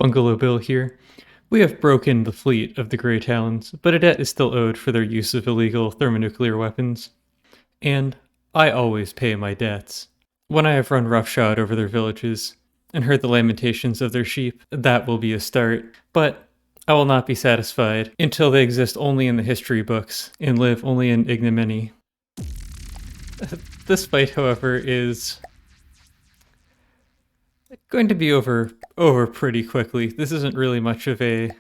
Bungalow Bill here. We have broken the fleet of the Grey Talons, but a debt is still owed for their use of illegal thermonuclear weapons. And I always pay my debts. When I have run roughshod over their villages and heard the lamentations of their sheep, that will be a start. But I will not be satisfied until they exist only in the history books and live only in ignominy. This fight, however, is going to be over pretty quickly. This isn't really much of a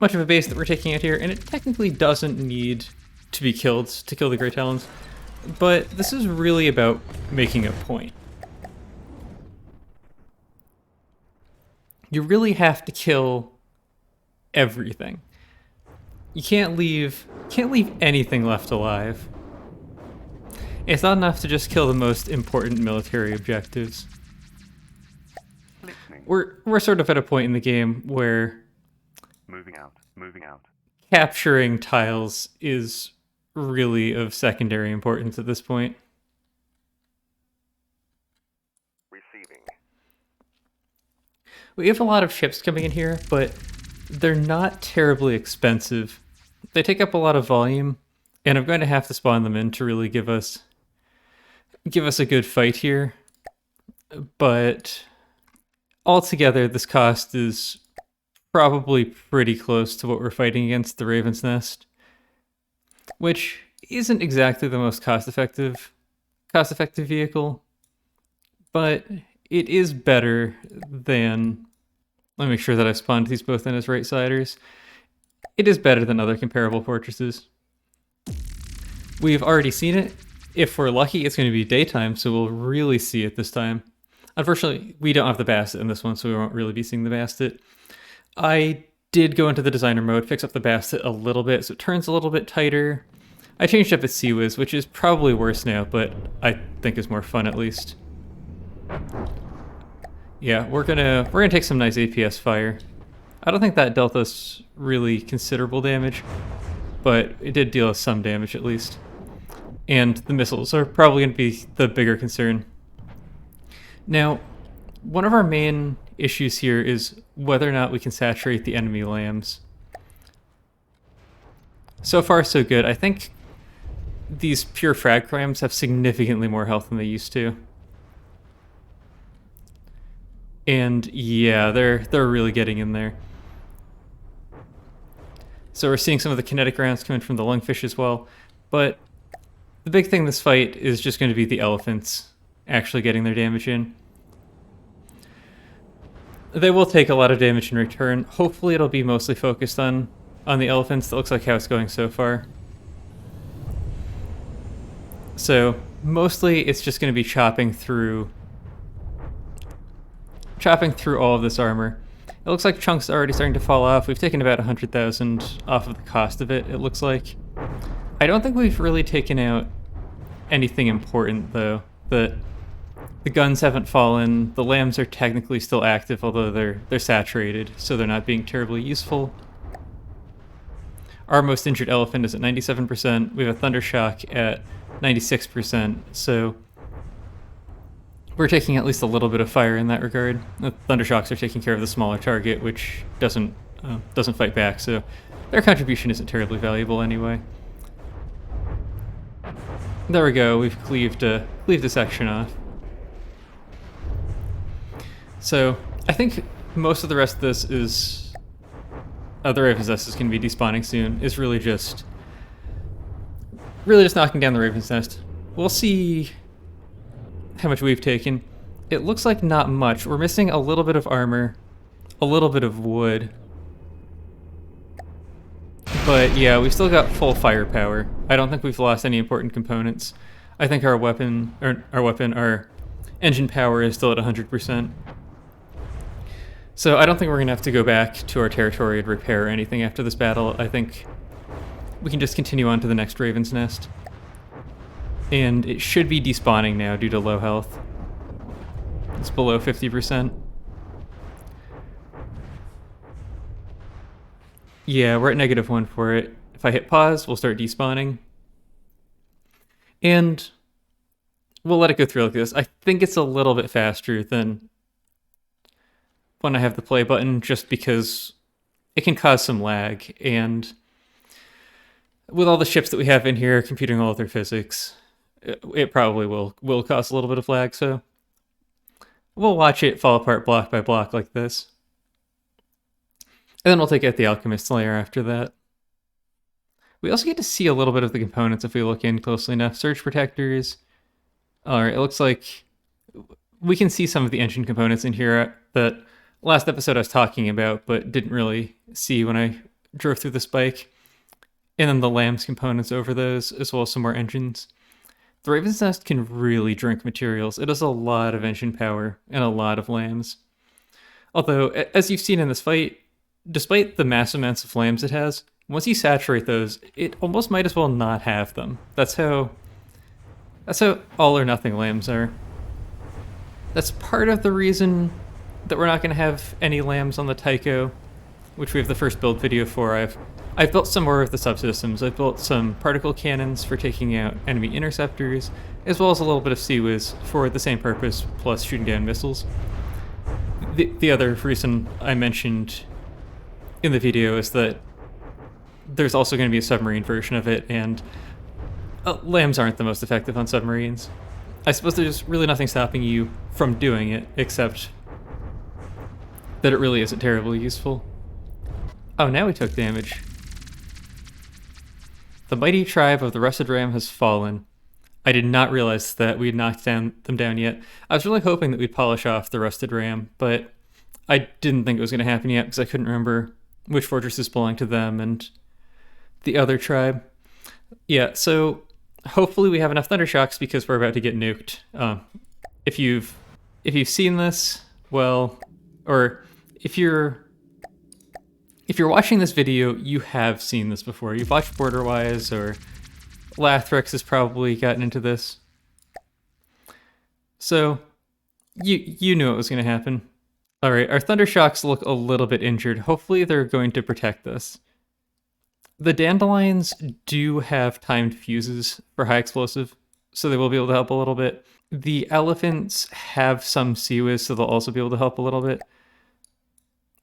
base that we're taking out here, and it technically doesn't need to be killed to kill the Grey Talons, but this is really about making a point. You really have to kill everything. You can't leave anything left alive. It's not enough to just kill the most important military objectives. We're sort of at a point in the game where moving out. Capturing tiles is really of secondary importance at this point. Receiving. We have a lot of ships coming in here, but they're not terribly expensive. They take up a lot of volume, and I'm going to have to spawn them in to really give us a good fight here. But altogether, this cost is probably pretty close to what we're fighting against the Raven's Nest, which isn't exactly the most cost-effective vehicle, but it is better than... Let me make sure that I've spawned these both in as right-siders. It is better than other comparable fortresses. We've already seen it. If we're lucky, it's going to be daytime, so we'll really see it this time. Unfortunately, we don't have the bastet in this one, so we won't really be seeing the bastet. I did go into the designer mode, fix up the bastet a little bit, so it turns a little bit tighter. I changed up its Sea-Wiz, which is probably worse now, but I think is more fun at least. Yeah, we're gonna take some nice APS fire. I don't think that dealt us really considerable damage, but it did deal us some damage at least. And the missiles are probably going to be the bigger concern. Now, one of our main issues here is whether or not we can saturate the enemy lambs. So far, so good. I think these pure frag crams have significantly more health than they used to. And yeah, they're really getting in there. So we're seeing some of the kinetic rounds coming from the lungfish as well. But the big thing this fight is just going to be the elephants actually getting their damage in. They will take a lot of damage in return. Hopefully it'll be mostly focused on the elephants. That looks like how it's going so far. So mostly it's just going to be chopping through all of this armor. It looks like chunks are already starting to fall off. We've taken about 100,000 off of the cost of it, it looks like. I don't think we've really taken out anything important, though. The guns haven't fallen. The lambs are technically still active, although they're saturated, so they're not being terribly useful. Our most injured elephant is at 97%. We have a Thundershock at 96%, so we're taking at least a little bit of fire in that regard. The Thundershocks are taking care of the smaller target, which doesn't fight back, so their contribution isn't terribly valuable anyway. There we go. We've cleaved a section off. So I think most of the rest of this is the Raven's Nest is going to be despawning soon. Is really just knocking down the Raven's Nest. We'll see how much we've taken. It looks like not much. We're missing a little bit of armor, a little bit of wood. But yeah, we still got full firepower. I don't think we've lost any important components. I think our engine power is still at 100%. So I don't think we're gonna have to go back to our territory and repair anything after this battle. I think we can just continue on to the next Raven's Nest. And it should be despawning now due to low health. It's below 50%. Yeah, we're at -1 for it. If I hit pause, we'll start despawning. And we'll let it go through like this. I think it's a little bit faster than when I have the play button, just because it can cause some lag, and with all the ships that we have in here, computing all of their physics, it probably will cause a little bit of lag, so we'll watch it fall apart block by block like this. And then we'll take out the Alchemist layer after that. We also get to see a little bit of the components if we look in closely enough. Surge protectors. Alright, it looks like we can see some of the engine components in here that last episode I was talking about, but didn't really see when I drove through the spike. And then the lambs components over those, as well as some more engines. The Raven's Nest can really drink materials. It has a lot of engine power and a lot of lambs. Although, as you've seen in this fight, despite the massive amounts of lambs it has, once you saturate those, it almost might as well not have them. That's how all or nothing lambs are. That's part of the reason that we're not going to have any lambs on the Tycho, which we have the first build video for. I've built some more of the subsystems. I've built some particle cannons for taking out enemy interceptors, as well as a little bit of Sea-Wiz for the same purpose, plus shooting down missiles. The other reason I mentioned in the video is that there's also going to be a submarine version of it, and lambs aren't the most effective on submarines. I suppose there's really nothing stopping you from doing it, except that it really isn't terribly useful. Oh, now we took damage. The mighty tribe of the Rusted Ram has fallen. I did not realize that we'd knocked them down yet. I was really hoping that we'd polish off the Rusted Ram, but I didn't think it was going to happen yet because I couldn't remember which fortresses belong to them and the other tribe. Yeah, so hopefully we have enough Thundershocks because we're about to get nuked. If you've seen this, well, or if you're watching this video, you have seen this before. You've watched Borderwise, or Lathrix has probably gotten into this. So you knew it was going to happen. All right, our Thundershocks look a little bit injured. Hopefully they're going to protect us. The Dandelions do have timed fuses for high explosive, so they will be able to help a little bit. The Elephants have some Sea-Wiz, so they'll also be able to help a little bit.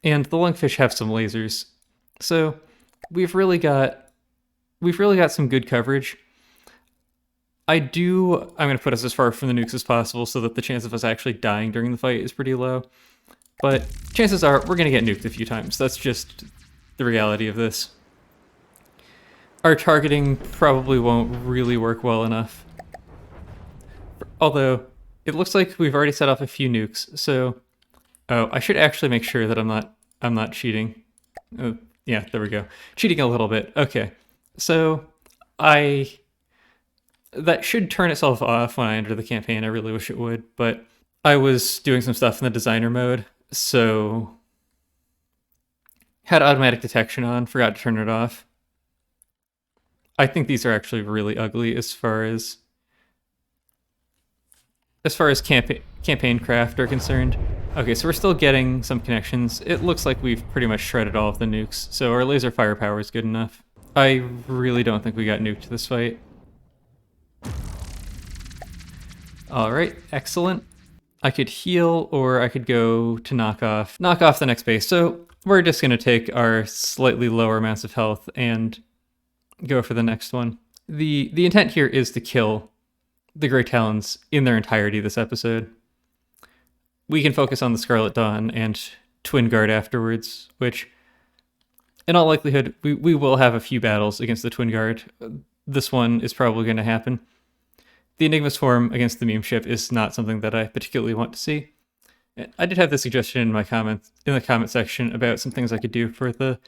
And the Lungfish have some lasers. So we've really got some good coverage. I'm going to put us as far from the nukes as possible so that the chance of us actually dying during the fight is pretty low. But chances are we're going to get nuked a few times. That's just the reality of this. Our targeting probably won't really work well enough. Although, it looks like we've already set off a few nukes, so... Oh, I should actually make sure that I'm not cheating. Yeah, there we go. Cheating a little bit. Okay. So, that should turn itself off when I enter the campaign. I really wish it would, but I was doing some stuff in the designer mode, so... Had automatic detection on, forgot to turn it off. I think these are actually really ugly as far as campaign craft are concerned. Okay, so we're still getting some connections. It looks like we've pretty much shredded all of the nukes, so our laser firepower is good enough. I really don't think we got nuked this fight. Alright, excellent. I could heal, or I could go to knock off the next base. So we're just going to take our slightly lower amounts of health and go for the next one. The intent here is to kill the Grey Talons in their entirety this episode. We can focus on the Scarlet Dawn and Twin Guard afterwards, which, in all likelihood, we will have a few battles against the Twin Guard. This one is probably going to happen. The Enigma Swarm against the meme ship is not something that I particularly want to see. I did have the suggestion in the comment section about some things I could do for the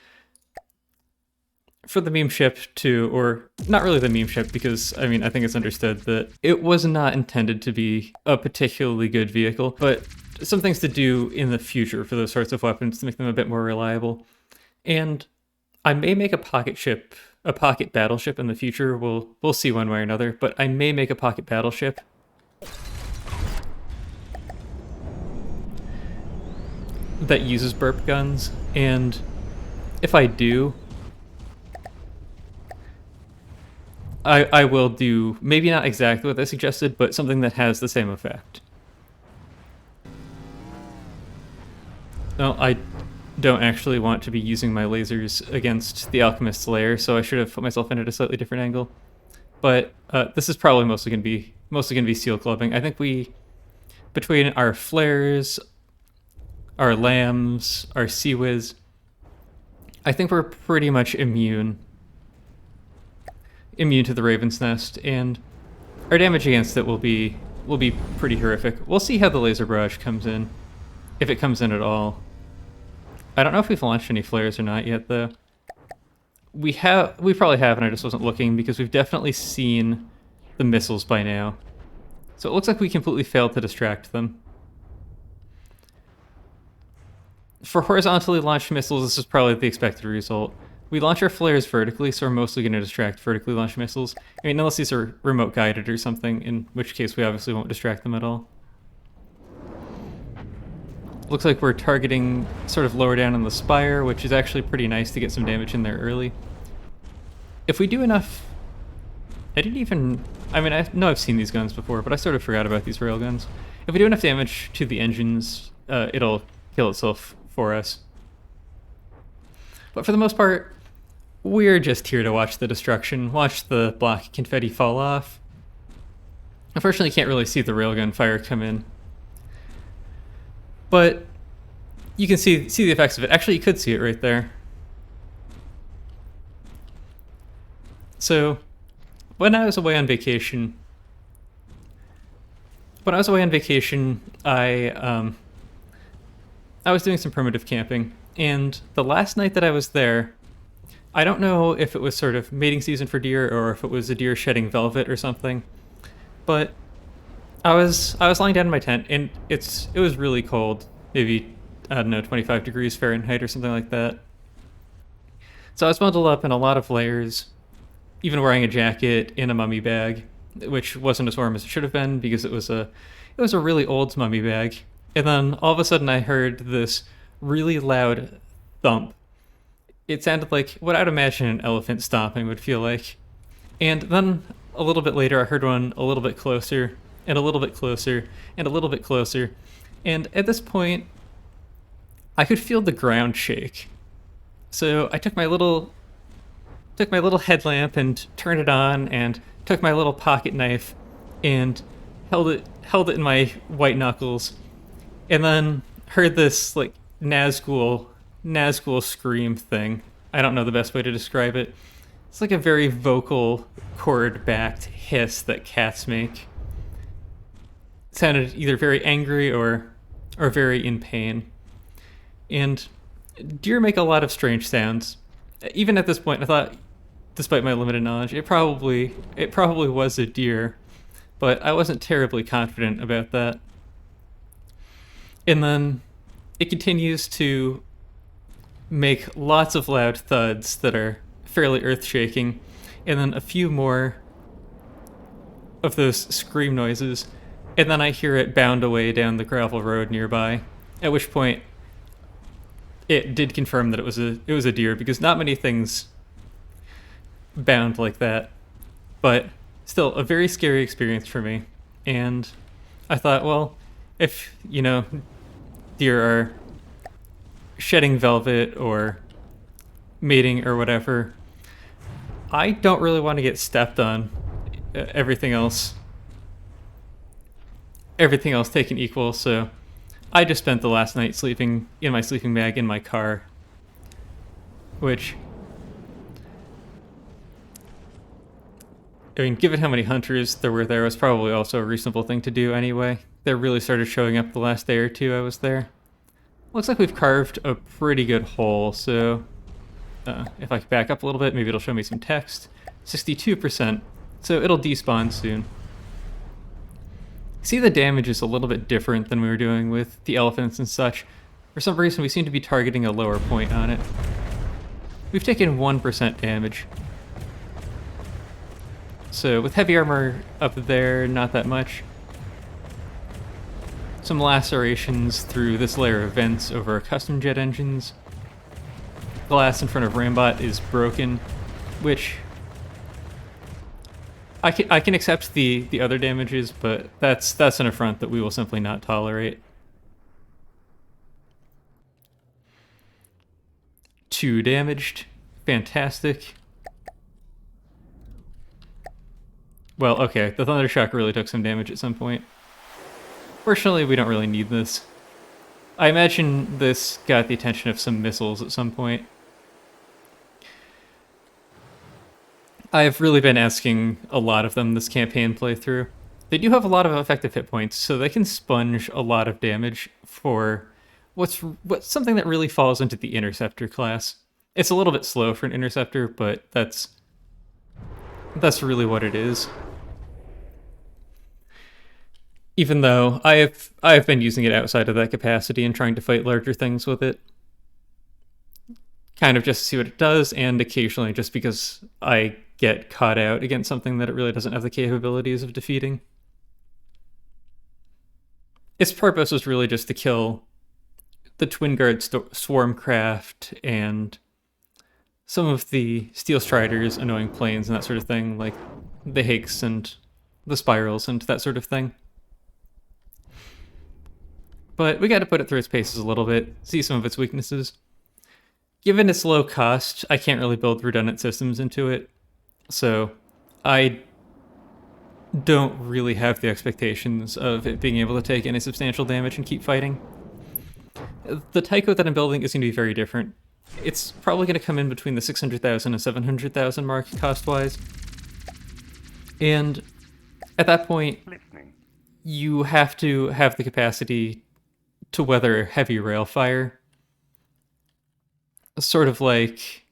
meme ship too, or not really the meme ship, because I mean I think it's understood that it was not intended to be a particularly good vehicle, but some things to do in the future for those sorts of weapons to make them a bit more reliable. And I may make a pocket battleship in the future. We'll see one way or another, but I may make a pocket battleship. That uses burp guns, and if I do, I will do maybe not exactly what they suggested, but something that has the same effect. Well, I don't actually want to be using my lasers against the Alchemist's lair, so I should have put myself in at a slightly different angle. But this is probably mostly going to be seal clubbing. I think between our flares, our lambs, our sea whiz, I think we're pretty much immune to the Raven's Nest, and our damage against it will be pretty horrific. We'll see how the laser barrage comes in, if it comes in at all. I don't know if we've launched any flares or not yet, though. We probably have, and I just wasn't looking, because we've definitely seen the missiles by now. So it looks like we completely failed to distract them. For horizontally launched missiles, this is probably the expected result. We launch our flares vertically, so we're mostly going to distract vertically launched missiles. I mean, unless these are remote guided or something, in which case we obviously won't distract them at all. Looks like we're targeting sort of lower down on the spire, which is actually pretty nice to get some damage in there early. If we do enough... I know I've seen these guns before, but I sort of forgot about these railguns. If we do enough damage to the engines, it'll kill itself for us. But for the most part, we're just here to watch the destruction, watch the black confetti fall off. Unfortunately, you can't really see the railgun fire come in. But you can see the effects of it. Actually, you could see it right there. So, when I was away on vacation, I was doing some primitive camping, and the last night that I was there, I don't know if it was sort of mating season for deer or if it was a deer shedding velvet or something, but I was lying down in my tent, and it was really cold, maybe, I don't know, 25 degrees Fahrenheit or something like that. So I was bundled up in a lot of layers, even wearing a jacket in a mummy bag, which wasn't as warm as it should have been because it was a really old mummy bag. And then all of a sudden I heard this really loud thump. It sounded like what I'd imagine an elephant stomping would feel like. And then a little bit later I heard one a little bit closer, and a little bit closer, and a little bit closer. And at this point, I could feel the ground shake. So I took my little headlamp and turned it on, and took my little pocket knife and held it in my white knuckles, and then heard this like Nazgul scream thing. I don't know the best way to describe it. It's like a very vocal, chord-backed hiss that cats make. It sounded either very angry or very in pain. And deer make a lot of strange sounds. Even at this point, I thought, despite my limited knowledge, it probably was a deer, but I wasn't terribly confident about that. And then it continues to make lots of loud thuds that are fairly earth-shaking, and then a few more of those scream noises, and then I hear it bound away down the gravel road nearby, at which point it did confirm that it was a deer, because not many things bound like that. But still, a very scary experience for me. And I thought, well, if, deer are shedding velvet or mating or whatever, I don't really want to get stepped on. Everything else taken equal, so I just spent the last night sleeping in my sleeping bag in my car, which, I mean, given how many hunters there were there, was probably also a reasonable thing to do anyway. They really started showing up the last day or two I was there. Looks like we've carved a pretty good hole, so if I can back up a little bit, maybe it'll show me some text. 62%, so it'll despawn soon. See, the damage is a little bit different than we were doing with the elephants and such. For some reason, we seem to be targeting a lower point on it. We've taken 1% damage. So with heavy armor up there, not that much. Some lacerations through this layer of vents over our custom jet engines. Glass in front of Rambot is broken, which I can accept the other damages, but that's an affront that we will simply not tolerate. 2 damaged. Fantastic. Well, okay, the Thunder Shock really took some damage at some point. Fortunately, we don't really need this. I imagine this got the attention of some missiles at some point. I've really been asking a lot of them this campaign playthrough. They do have a lot of effective hit points, so they can sponge a lot of damage for what's something that really falls into the Interceptor class. It's a little bit slow for an Interceptor, but that's really what it is. Even though I've been using it outside of that capacity and trying to fight larger things with it. Kind of just to see what it does, and occasionally just because I get caught out against something that it really doesn't have the capabilities of defeating. Its purpose was really just to kill the Twin Guard Swarmcraft and some of the Steel Strider's annoying planes and that sort of thing, like the Hakes and the Spirals and that sort of thing. But we got to put it through its paces a little bit, see some of its weaknesses. Given its low cost, I can't really build redundant systems into it, so I don't really have the expectations of it being able to take any substantial damage and keep fighting. The Tycho that I'm building is going to be very different. It's probably going to come in between the 600,000 and 700,000 mark cost-wise. And at that point, you have to have the capacity to weather heavy rail fire. Sort of like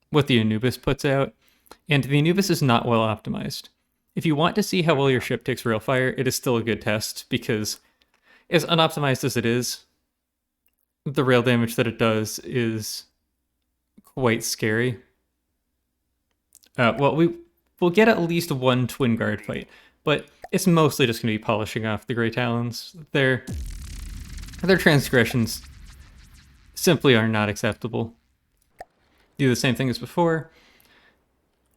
what the Anubis puts out. And the Anubis is not well optimized. If you want to see how well your ship takes rail fire, it is still a good test, because as unoptimized as it is, the rail damage that it does is quite scary. Well, we'll get at least one Twin Guard fight, but it's mostly just going to be polishing off the Grey Talons. Their transgressions simply are not acceptable. Do the same thing as before.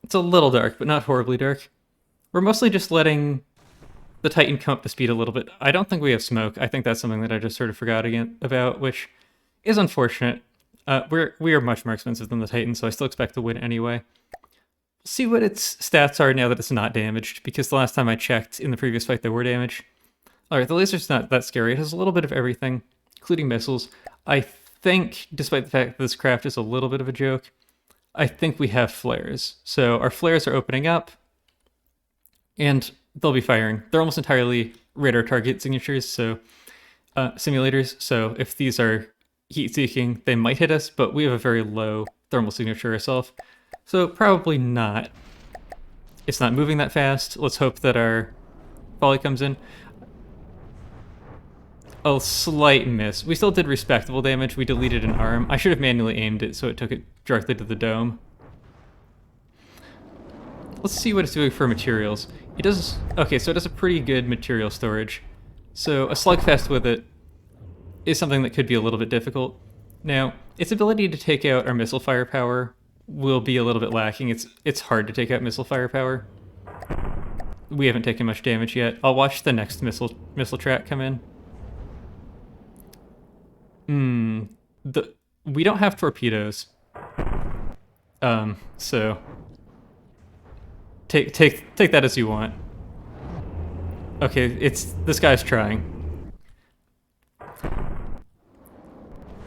It's a little dark, but not horribly dark. We're mostly just letting the Titan come up to speed a little bit. I don't think we have smoke. I think that's something that I just sort of forgot again about, which is unfortunate. We are much more expensive than the Titan, so I still expect to win anyway. See what its stats are now that it's not damaged, because the last time I checked in the previous fight they were damaged. Alright, the laser's not that scary. It has a little bit of everything, including missiles. I think, despite the fact that this craft is a little bit of a joke, I think we have flares. So our flares are opening up, and they'll be firing. They're almost entirely radar target signatures, so simulators. So if these are heat-seeking, they might hit us, but we have a very low thermal signature ourselves. So probably not. It's not moving that fast. Let's hope that our volley comes in. A slight miss. We still did respectable damage. We deleted an arm. I should have manually aimed it so it took it directly to the dome. Let's see what it's doing for materials. It does... Okay, so it does a pretty good material storage. So a slugfest with it is something that could be a little bit difficult. Now, its ability to take out our missile firepower will be a little bit lacking. It's hard to take out missile firepower. We haven't taken much damage yet. I'll watch the next missile track come in. We don't have torpedoes. So take that as you want. Okay, this guy's trying.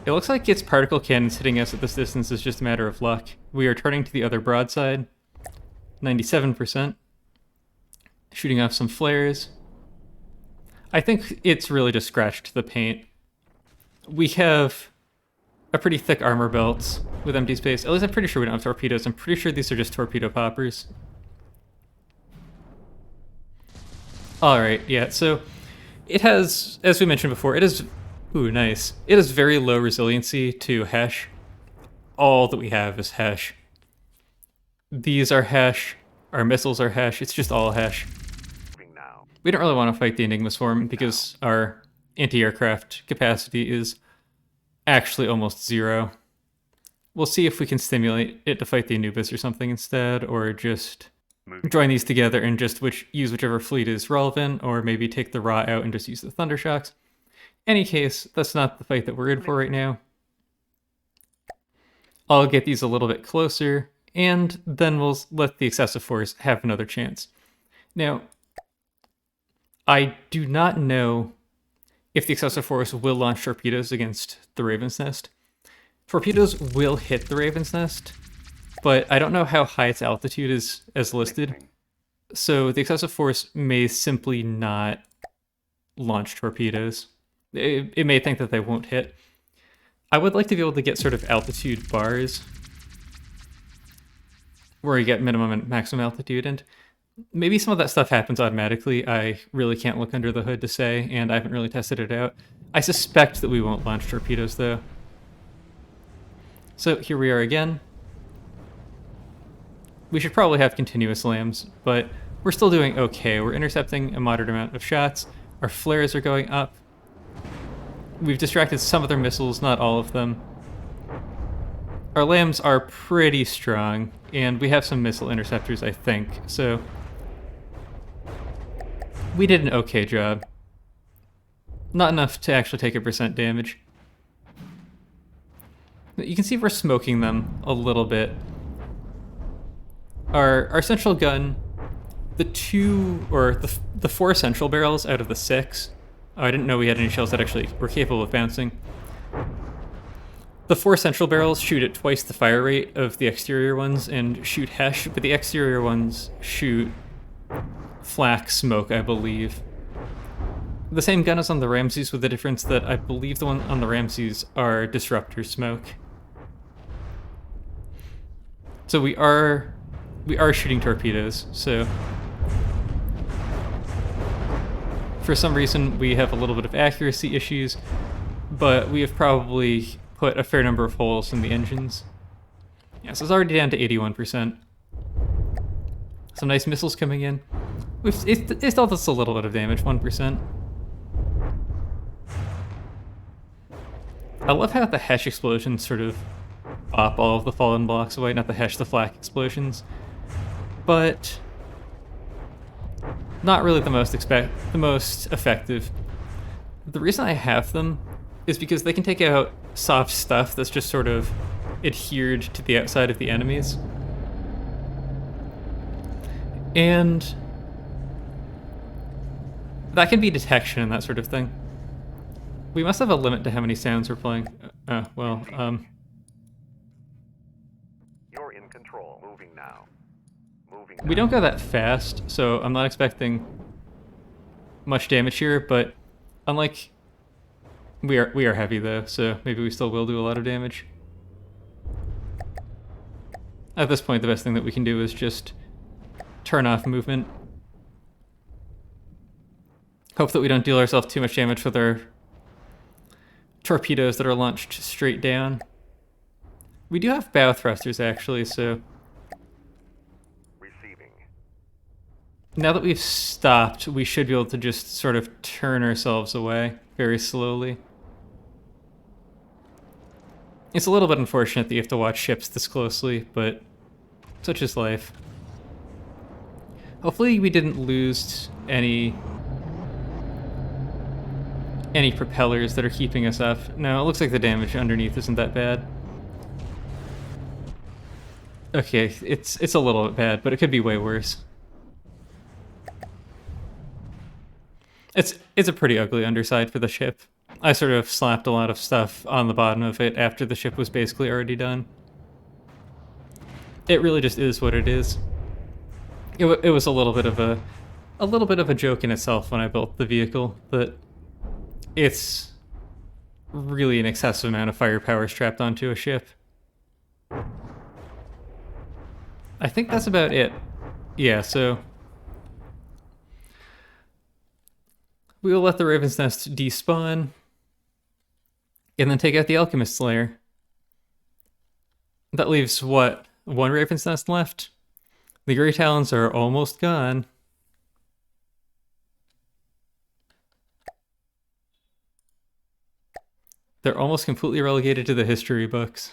It looks like its particle cannons hitting us at this distance is just a matter of luck. We are turning to the other broadside. 97%. Shooting off some flares. I think it's really just scratched the paint. We have a pretty thick armor belt with empty space. At least I'm pretty sure we don't have torpedoes. I'm pretty sure these are just torpedo poppers. Alright, yeah, so it has, as we mentioned before, it is... Ooh, nice. It has very low resiliency to Hesh. All that we have is Hesh. These are Hesh. Our missiles are Hesh. It's just all Hesh. We don't really want to fight the Enigma Swarm because our anti-aircraft capacity is actually almost zero. We'll see if we can stimulate it to fight the Anubis or something instead, or just join these together and just use whichever fleet is relevant, or maybe take the Ra out and just use the Thunder Shocks. Any case, that's not the fight that we're in for right now. I'll get these a little bit closer, and then we'll let the excessive force have another chance. Now, I do not know if the excessive force will launch torpedoes against the Raven's Nest. Torpedoes will hit the Raven's Nest, but I don't know how high its altitude is as listed. Mixing. So the excessive force may simply not launch torpedoes. It may think that they won't hit. I would like to be able to get sort of altitude bars where you get minimum and maximum altitude, and maybe some of that stuff happens automatically. I really can't look under the hood to say, and I haven't really tested it out. I suspect that we won't launch torpedoes, though. So here we are again. We should probably have continuous lambs, but we're still doing okay. We're intercepting a moderate amount of shots. Our flares are going up. We've distracted some of their missiles, not all of them. Our lambs are pretty strong, and we have some missile interceptors, I think, so we did an okay job. Not enough to actually take a % damage. You can see we're smoking them a little bit. Our central gun, the 4 central barrels out of the 6. Oh, I didn't know we had any shells that actually were capable of bouncing. The 4 central barrels shoot at twice the fire rate of the exterior ones and shoot Hesh, but the exterior ones shoot flak smoke, I believe. The same gun is on the Ramses, with the difference that I believe the one on the Ramses are disruptor smoke. So we are shooting torpedoes, so for some reason we have a little bit of accuracy issues, but we have probably put a fair number of holes in the engines. Yeah, so it's already down to 81%. Some nice missiles coming in. It still does a little bit of damage, 1%. I love how the Hesh explosions sort of pop all of the fallen blocks away, not the Hesh, the flak explosions. But not really the most effective. The reason I have them is because they can take out soft stuff that's just sort of adhered to the outside of the enemies. And that can be detection and that sort of thing. We must have a limit to how many sounds we're playing. You're in control. Moving now. Moving We don't go that fast, so I'm not expecting much damage here, but unlike... We are heavy though, so maybe we still will do a lot of damage. At this point, the best thing that we can do is just turn off movement. Hope that we don't deal ourselves too much damage with our torpedoes that are launched straight down. We do have bow thrusters actually, so Receiving. now that we've stopped, we should be able to just sort of turn ourselves away very slowly. It's a little bit unfortunate that you have to watch ships this closely, but such is life. Hopefully we didn't lose any propellers that are keeping us up. No, it looks like the damage underneath isn't that bad. Okay, it's a little bit bad, but it could be way worse. It's a pretty ugly underside for the ship. I sort of slapped a lot of stuff on the bottom of it after the ship was basically already done. It really just is what it is. It was a little bit of a joke in itself when I built the vehicle, that it's really an excessive amount of firepower strapped onto a ship. I think that's about it. Yeah, so we will let the Raven's Nest despawn, and then take out the Alchemist's lair. That leaves, what, one Raven's Nest left? The Grey Talons are almost gone. They're almost completely relegated to the history books.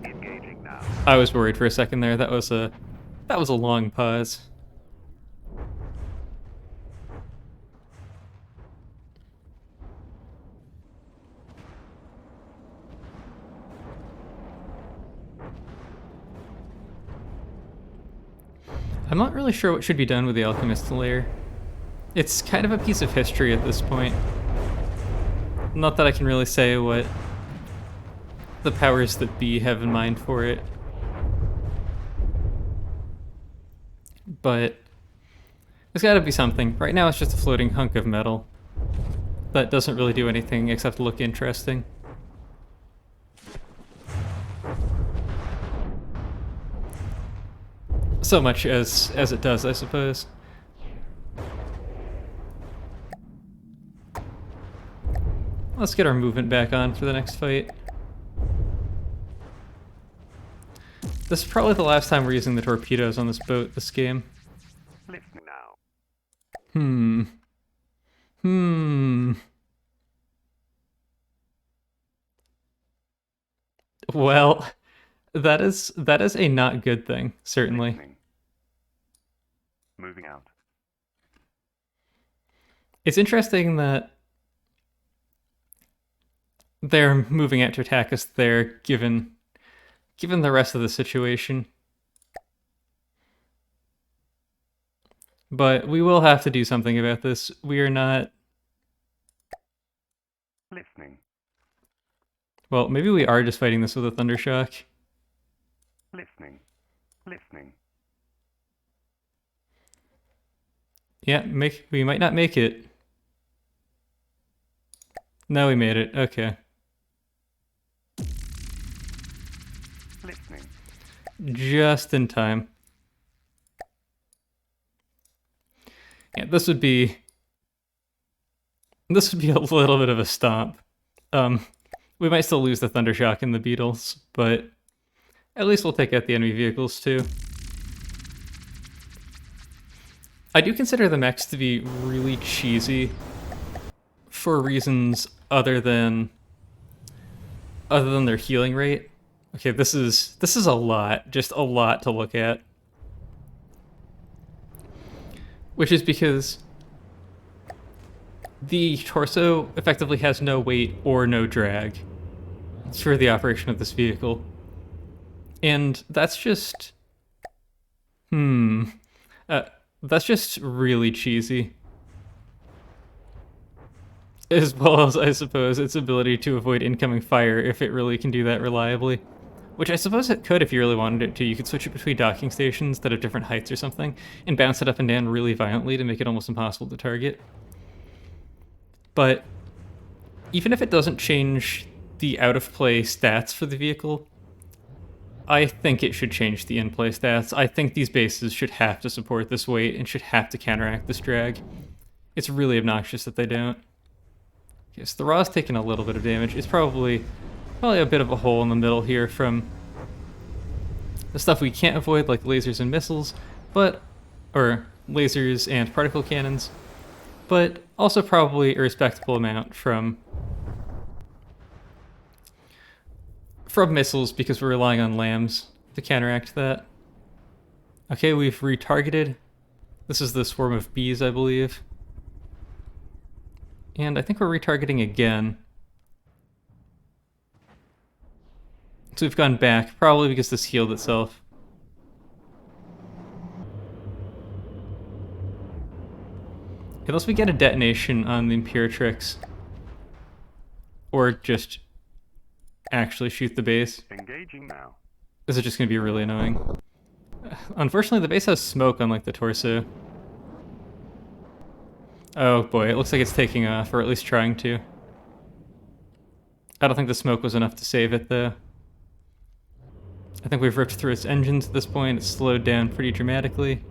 Engaging now. I was worried for a second there. That was a long pause. I'm not really sure what should be done with the Alchemist layer. It's kind of a piece of history at this point. Not that I can really say what the powers that be have in mind for it. But there's gotta be something. Right now it's just a floating hunk of metal that doesn't really do anything except look interesting. So much as it does, I suppose. Let's get our movement back on for the next fight. This is probably the last time we're using the torpedoes on this boat this game. Listening now. Well, that is a not good thing, certainly. Listening. Moving out. It's interesting that they're moving out to attack us there, given the rest of the situation. But we will have to do something about this. We are not... Listening. Well, maybe we are just fighting this with a Thundershock. Listening. Listening. Yeah, we might not make it. No, we made it. Okay. Listening. Just in time. Yeah, this would be a little bit of a stomp. We might still lose the Thundershock and the Beetles, but at least we'll take out the enemy vehicles too. I do consider the mechs to be really cheesy for reasons other than their healing rate. Okay, this is a lot, just a lot to look at. Which is because the torso effectively has no weight or no drag for the operation of this vehicle. And that's just... that's just really cheesy. As well as, I suppose, its ability to avoid incoming fire if it really can do that reliably. Which I suppose it could if you really wanted it to. You could switch it between docking stations that have different heights or something, and bounce it up and down really violently to make it almost impossible to target. But even if it doesn't change the out-of-play stats for the vehicle, I think it should change the in-play stats. I think these bases should have to support this weight and should have to counteract this drag. It's really obnoxious that they don't. Okay, so the Raw's taking a little bit of damage. It's probably a bit of a hole in the middle here from the stuff we can't avoid, like lasers and missiles, or lasers and particle cannons, but also probably a respectable amount from missiles because we're relying on lambs to counteract that. Okay, we've retargeted. This is the swarm of bees, I believe. And I think we're retargeting again. So we've gone back, probably because this healed itself. Unless we get a detonation on the Imperatrix. Or just actually shoot the base. Engaging now. This is just going to be really annoying. Unfortunately, the base has smoke unlike the torso. Oh boy, it looks like it's taking off, or at least trying to. I don't think the smoke was enough to save it, though. I think we've ripped through its engines at this point. It's slowed down pretty dramatically.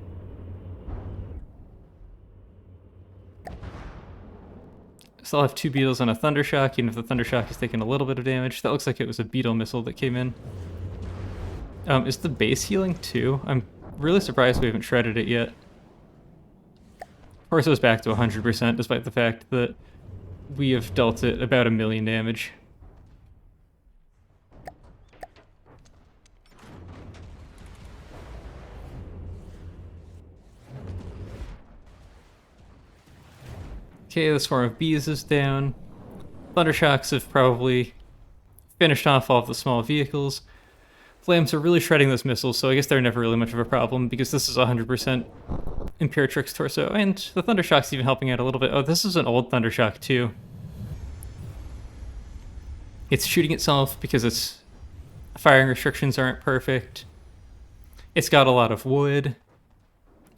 Still have two Beetles on a Thundershock, even if the Thundershock has taken a little bit of damage. That looks like it was a Beetle missile that came in. Is the base healing too? I'm really surprised we haven't shredded it yet. Torso's back to 100%, despite the fact that we have dealt it about 1 million damage. Okay, the swarm of bees is down. Thundershocks have probably finished off all of the small vehicles. Lambs are really shredding those missiles, so I guess they're never really much of a problem because this is 100% Imperatrix torso, and the Thundershock's even helping out a little bit. Oh, this is an old Thundershock too. It's shooting itself because its firing restrictions aren't perfect. It's got a lot of wood,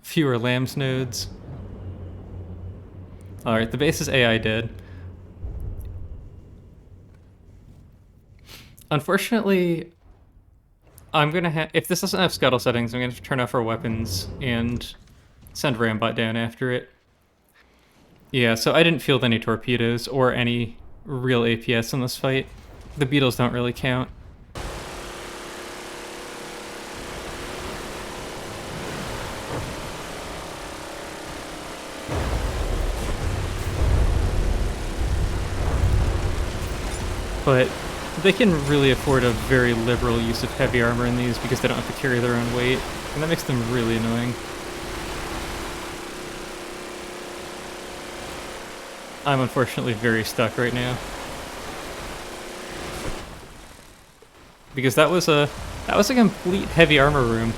fewer Lambs nodes. Alright, the base is AI dead. Unfortunately, I'm gonna have, if this doesn't have scuttle settings, I'm gonna have to turn off our weapons and send Rambot down after it. Yeah, so I didn't field any torpedoes or any real APS in this fight. The Beetles don't really count. But they can really afford a very liberal use of heavy armor in these because they don't have to carry their own weight, and that makes them really annoying. I'm unfortunately very stuck right now. Because that was a complete heavy armor room.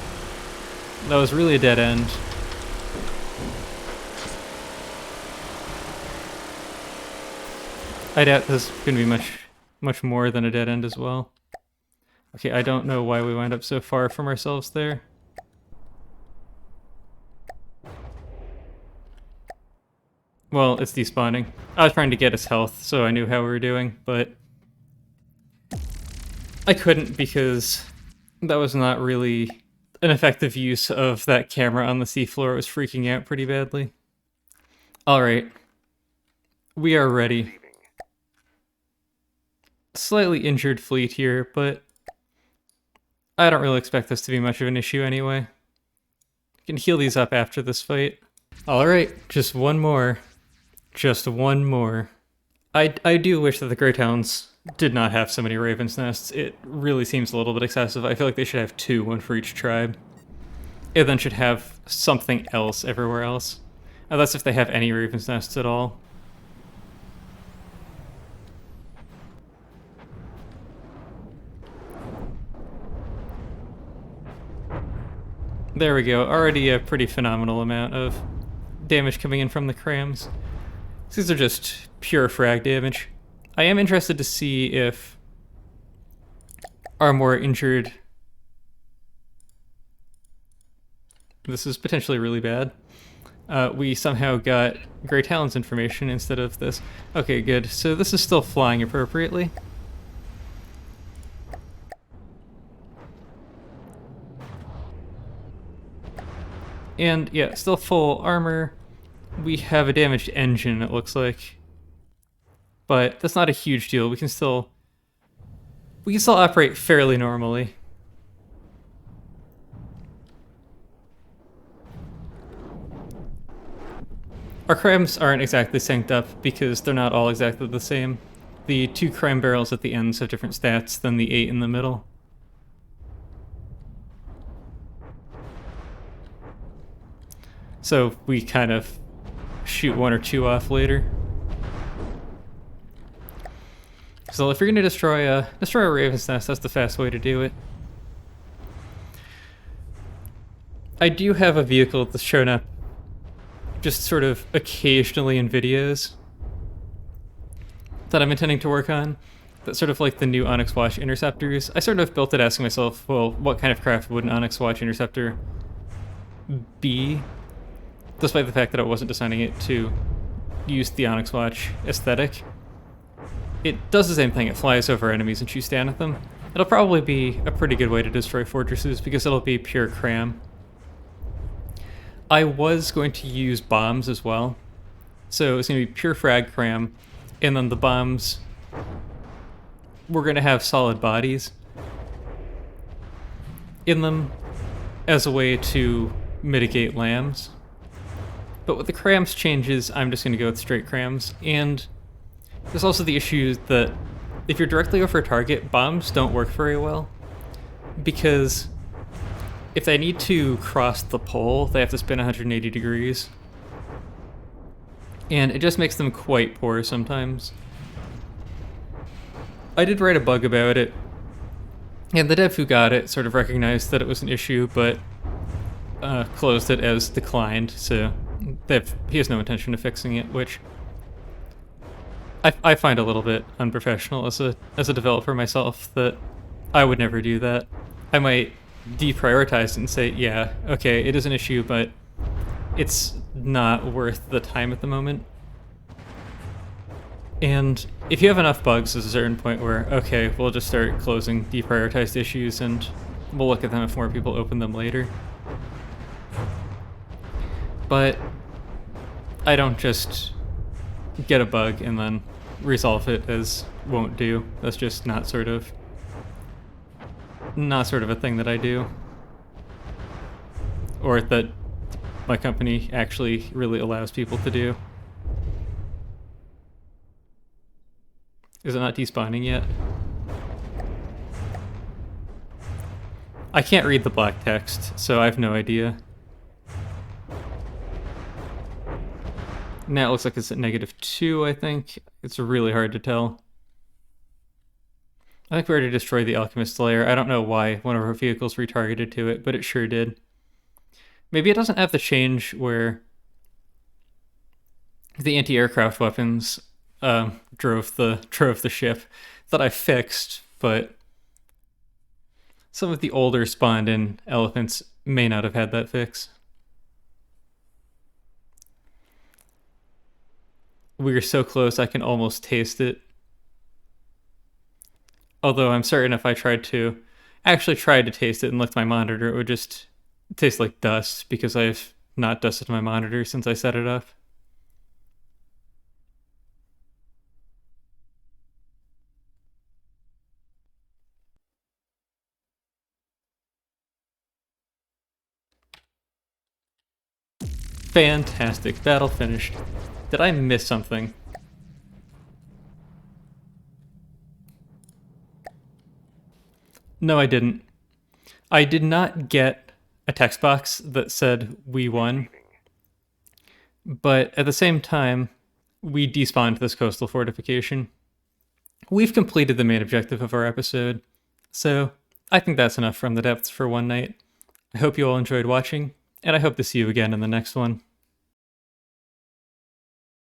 That was really a dead end. I doubt this is gonna be much more than a dead end as well. Okay, I don't know why we wound up so far from ourselves there. Well, it's despawning. I was trying to get his health, so I knew how we were doing, but I couldn't because that was not really an effective use of that camera on the seafloor. It was freaking out pretty badly. Alright. We are ready. Slightly injured fleet here, but I don't really expect this to be much of an issue anyway. I can heal these up after this fight. Alright, just one more. Just one more. I do wish that the Greyhounds did not have so many Raven's Nests. It really seems a little bit excessive. I feel like they should have two, one for each tribe. It then should have something else everywhere else. That's if they have any Raven's Nests at all. There we go, already a pretty phenomenal amount of damage coming in from the crams. These are just pure frag damage. I am interested to see if our more injured... This is potentially really bad. We somehow got Grey Talon's information instead of this. Okay, good. So this is still flying appropriately. And yeah, still full armor. We have a damaged engine, it looks like. But that's not a huge deal. We can still operate fairly normally. Our crams aren't exactly synced up because they're not all exactly the same. The 2 cram barrels at the ends have different stats than the 8 in the middle. So we kind of shoot 1 or 2 off later. So if you're gonna destroy a Raven's Nest, that's the fast way to do it. I do have a vehicle that's shown up just sort of occasionally in videos that I'm intending to work on. That's sort of like the new Onyx Watch interceptors. I sort of built it asking myself, well, what kind of craft would an Onyx Watch interceptor be? Despite the fact that I wasn't designing it to use the Onyx Watch aesthetic. It does the same thing, it flies over enemies and shoots down at them. It'll probably be a pretty good way to destroy fortresses because it'll be pure cram. I was going to use bombs as well. So it's going to be pure frag cram, and then the bombs, we're going to have solid bodies in them as a way to mitigate lambs. But with the crams changes, I'm just going to go with straight crams. And there's also the issue that if you're directly over a target, bombs don't work very well. Because if they need to cross the pole, they have to spin 180 degrees. And it just makes them quite poor sometimes. I did write a bug about it And the dev who got it sort of recognized that it was an issue, but closed it as declined, so he has no intention of fixing it, which I find a little bit unprofessional as a developer myself, that I would never do that. I might deprioritize it and say, yeah, okay, it is an issue, but it's not worth the time at the moment. And if you have enough bugs, there's a certain point where, okay, we'll just start closing deprioritized issues and we'll look at them if more people open them later. But I don't just get a bug and then resolve it as won't do. That's just not sort of a thing that I do. Or that my company actually really allows people to do. Is it not despawning yet? I can't read the black text, so I have no idea. Now it looks like it's at -2, I think. It's really hard to tell. I think we already destroyed the Alchemist layer. I don't know why one of our vehicles retargeted to it, but it sure did. Maybe it doesn't have the change where the anti-aircraft weapons drove the ship that I fixed, but some of the older spawned-in elephants may not have had that fix. We are so close, I can almost taste it. Although I'm certain if I actually tried to taste it and licked my monitor, it would just taste like dust, because I've not dusted my monitor since I set it up. Fantastic. Battle finished. Did I miss something? No, I didn't. I did not get a text box that said we won, but at the same time, we despawned this coastal fortification. We've completed the main objective of our episode, so I think that's enough from the depths for one night. I hope you all enjoyed watching, and I hope to see you again in the next one.